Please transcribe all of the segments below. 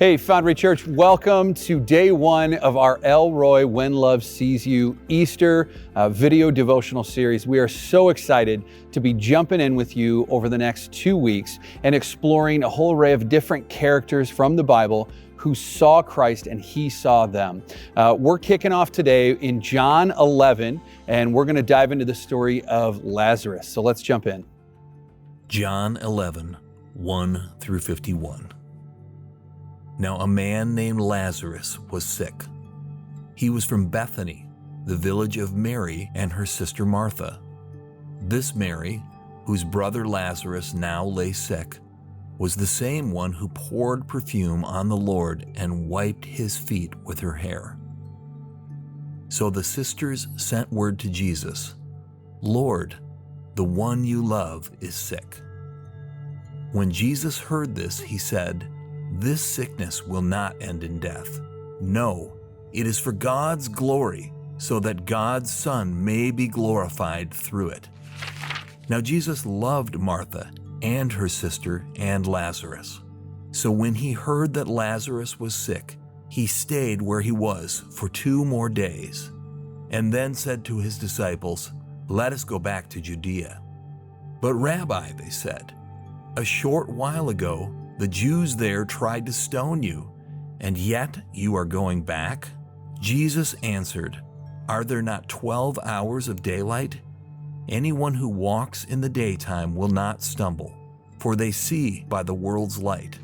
Hey, Foundry Church, welcome to day one of our Elroy When Love Sees You Easter video devotional series. We are so excited to be jumping in with you over the next 2 weeks and exploring a whole array of different characters from the Bible who saw Christ and He saw them. We're kicking off today in John 11, and we're going to dive into the story of Lazarus. So let's jump in. John 11, 1 through 51. Now a man named Lazarus was sick. He was from Bethany, the village of Mary and her sister Martha. This Mary, whose brother Lazarus now lay sick, was the same one who poured perfume on the Lord and wiped his feet with her hair. So the sisters sent word to Jesus, "Lord, the one you love is sick." When Jesus heard this, he said, "This sickness will not end in death. No, it is for God's glory, so that God's Son may be glorified through it." Now Jesus loved Martha and her sister and Lazarus. So when he heard that Lazarus was sick, he stayed where he was for 2 more days, and then said to his disciples, "Let us go back to Judea." "But Rabbi," they said, "a short while ago the Jews there tried to stone you, and yet you are going back?" Jesus answered, "Are there not 12 hours of daylight? Anyone who walks in the daytime will not stumble, for they see by the world's light.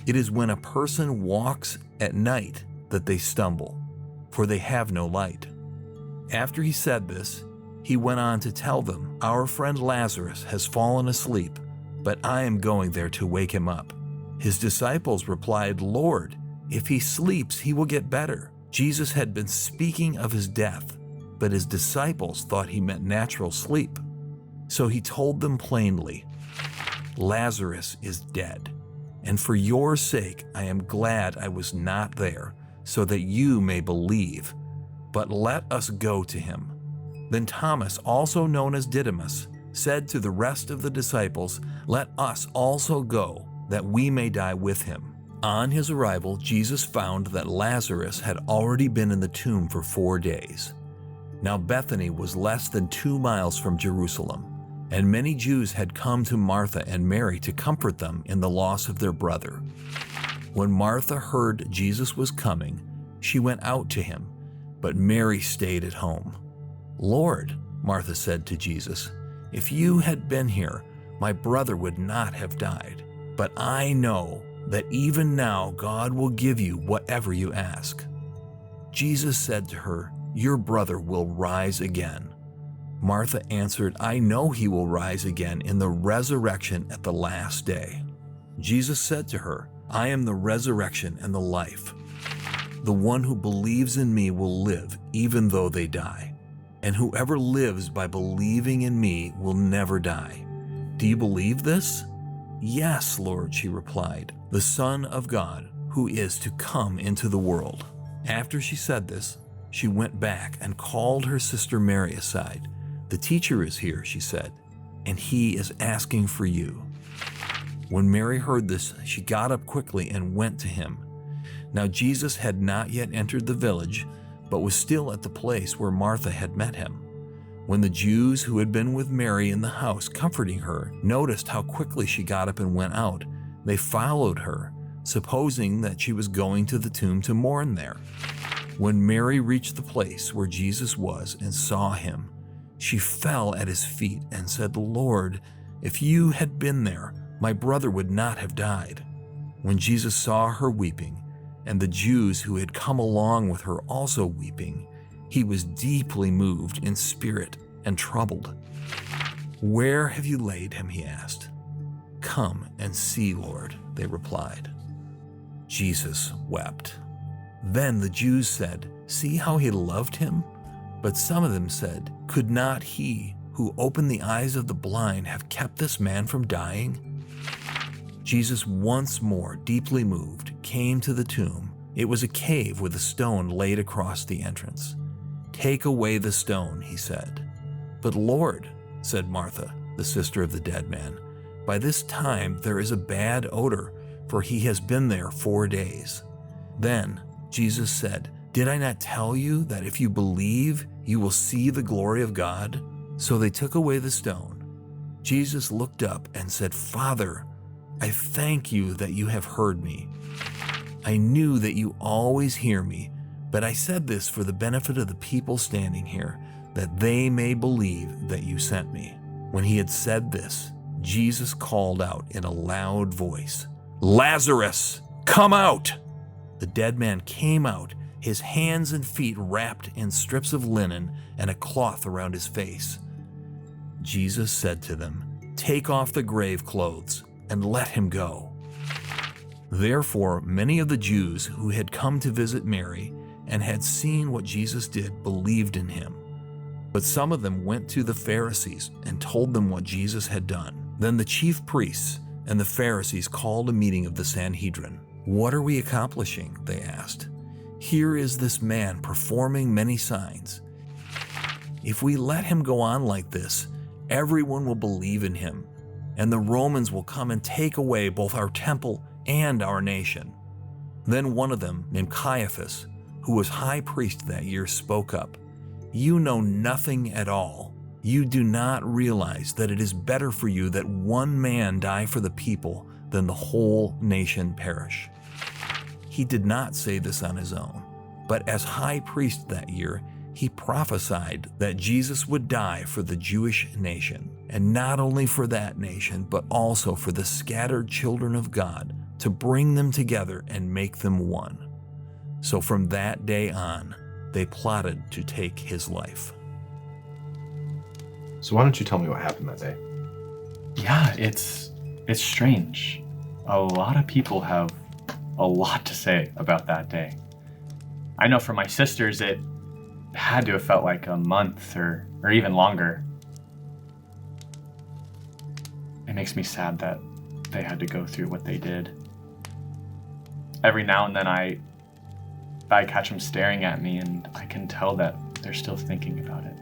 It is when a person walks at night that they stumble, for they have no light." After he said this, he went on to tell them, "Our friend Lazarus has fallen asleep, but I am going there to wake him up." His disciples replied, "Lord, if he sleeps, he will get better." Jesus had been speaking of his death, but his disciples thought he meant natural sleep. So he told them plainly, "Lazarus is dead, and for your sake I am glad I was not there, so that you may believe. But let us go to him." Then Thomas, also known as Didymus, said to the rest of the disciples, "Let us also go, that we may die with him." On his arrival, Jesus found that Lazarus had already been in the tomb for 4 days. Now Bethany was less than 2 miles from Jerusalem, and many Jews had come to Martha and Mary to comfort them in the loss of their brother. When Martha heard Jesus was coming, she went out to him, but Mary stayed at home. "Lord," Martha said to Jesus, "if you had been here, my brother would not have died. But I know that even now God will give you whatever you ask." Jesus said to her, "Your brother will rise again." Martha answered, "I know he will rise again in the resurrection at the last day." Jesus said to her, "I am the resurrection and the life. The one who believes in me will live even though they die. And whoever lives by believing in me will never die. Do you believe this?" "Yes, Lord," she replied, "the Son of God, who is to come into the world." After she said this, she went back and called her sister Mary aside. "The teacher is here," she said, "and he is asking for you." When Mary heard this, she got up quickly and went to him. Now Jesus had not yet entered the village, but was still at the place where Martha had met him. When the Jews who had been with Mary in the house comforting her noticed how quickly she got up and went out, they followed her, supposing that she was going to the tomb to mourn there. When Mary reached the place where Jesus was and saw him, she fell at his feet and said, "Lord, if you had been there, my brother would not have died." When Jesus saw her weeping, and the Jews who had come along with her also weeping, he was deeply moved in spirit and troubled. "Where have you laid him?" he asked. "Come and see, Lord," they replied. Jesus wept. Then the Jews said, "See how he loved him?" But some of them said, "Could not he who opened the eyes of the blind have kept this man from dying?" Jesus, once more deeply moved, came to the tomb. It was a cave with a stone laid across the entrance. "Take away the stone," he said. "But Lord," said Martha, the sister of the dead man, "by this time there is a bad odor, for he has been there 4 days." Then Jesus said, "Did I not tell you that if you believe, you will see the glory of God?" So they took away the stone. Jesus looked up and said, "Father, I thank you that you have heard me. I knew that you always hear me, but I said this for the benefit of the people standing here, that they may believe that you sent me." When he had said this, Jesus called out in a loud voice, "Lazarus, come out!" The dead man came out, his hands and feet wrapped in strips of linen and a cloth around his face. Jesus said to them, "Take off the grave clothes and let him go." Therefore, many of the Jews who had come to visit Mary and had seen what Jesus did believed in him. But some of them went to the Pharisees and told them what Jesus had done. Then the chief priests and the Pharisees called a meeting of the Sanhedrin. "What are we accomplishing?" they asked. "Here is this man performing many signs. If we let him go on like this, everyone will believe in him, and the Romans will come and take away both our temple and our nation." Then one of them, named Caiaphas, who was high priest that year, spoke up, "You know nothing at all. You do not realize that it is better for you that one man die for the people than the whole nation perish." He did not say this on his own, but as high priest that year, he prophesied that Jesus would die for the Jewish nation, and not only for that nation, but also for the scattered children of God, to bring them together and make them one. So from that day on, they plotted to take his life. So why don't you tell me what happened that day? Yeah, it's strange. A lot of people have a lot to say about that day. I know for my sisters, it had to have felt like a month or even longer. It makes me sad that they had to go through what they did. Every now and then I catch them staring at me, and I can tell that they're still thinking about it.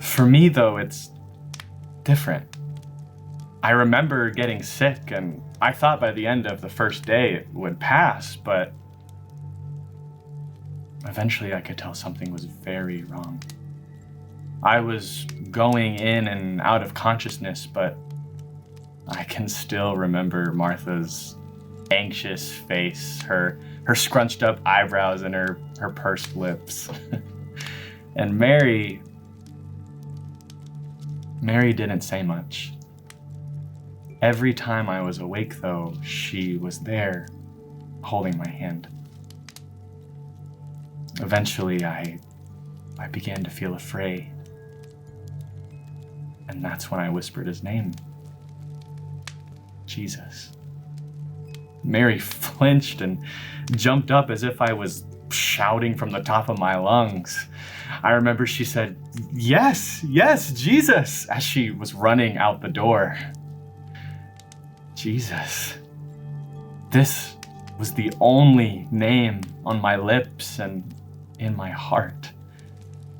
For me, though, it's different. I remember getting sick, and I thought by the end of the first day it would pass, but eventually I could tell something was very wrong. I was going in and out of consciousness, but I can still remember Martha's anxious face, her scrunched up eyebrows, and her pursed lips. And Mary didn't say much. Every time I was awake, though, she was there, holding my hand. Eventually, I began to feel afraid. And that's when I whispered his name. Jesus. Mary flinched and jumped up as if I was shouting from the top of my lungs. I remember she said, yes, Jesus," as she was running out the door. Jesus. This was the only name on my lips and in my heart.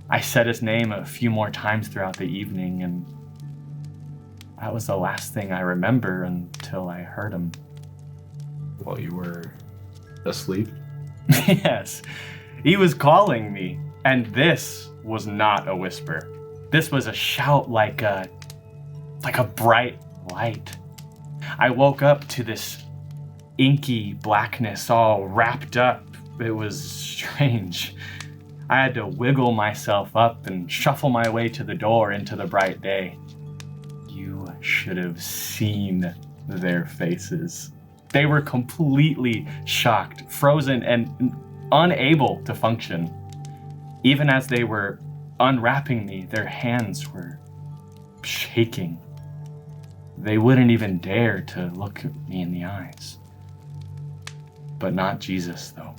I said his name a few more times throughout the evening, and that was the last thing I remember until I heard him. While you were asleep? Yes, he was calling me, and this was not a whisper. This was a shout like a bright light. I woke up to this inky blackness all wrapped up. It was strange. I had to wiggle myself up and shuffle my way to the door into the bright day. You should have seen their faces. They were completely shocked, frozen, and unable to function. Even as they were unwrapping me, their hands were shaking. They wouldn't even dare to look at me in the eyes. But not Jesus, though.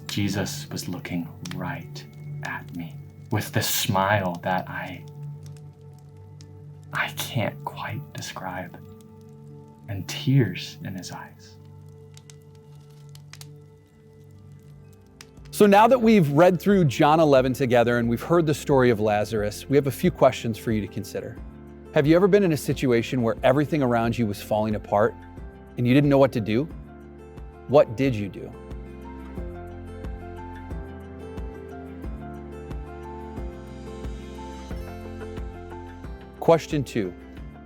Jesus was looking right at me with this smile that I can't quite describe, and tears in his eyes. So now that we've read through John 11 together and we've heard the story of Lazarus, we have a few questions for you to consider. Have you ever been in a situation where everything around you was falling apart? and you didn't know what to do? What did you do? Question 2.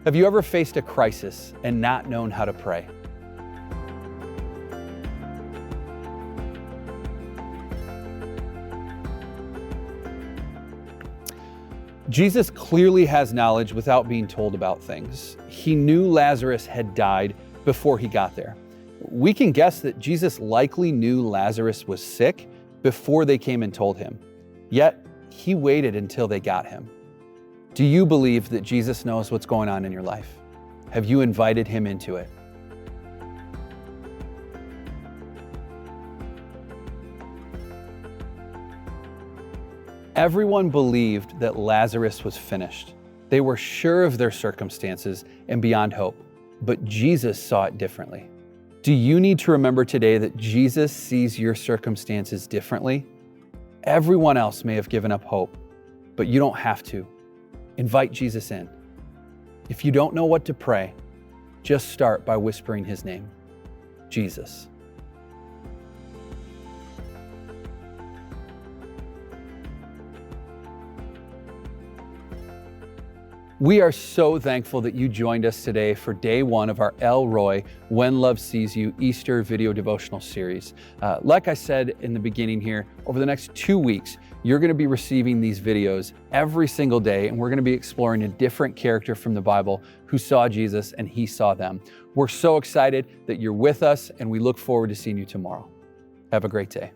Have you ever faced a crisis and not known how to pray? Jesus clearly has knowledge without being told about things. He knew Lazarus had died before he got there. We can guess that Jesus likely knew Lazarus was sick before they came and told him. Yet, he waited until they got him. Do you believe that Jesus knows what's going on in your life? Have you invited him into it? Everyone believed that Lazarus was finished. They were sure of their circumstances and beyond hope, but Jesus saw it differently. Do you need to remember today that Jesus sees your circumstances differently? Everyone else may have given up hope, but you don't have to. Invite Jesus in. If you don't know what to pray, just start by whispering his name, Jesus. We are so thankful that you joined us today for day 1 of our El Roy When Love Sees You Easter video devotional series. Like I said in the beginning here, over the next 2 weeks, you're going to be receiving these videos every single day, and we're going to be exploring a different character from the Bible who saw Jesus and he saw them. We're so excited that you're with us, and we look forward to seeing you tomorrow. Have a great day.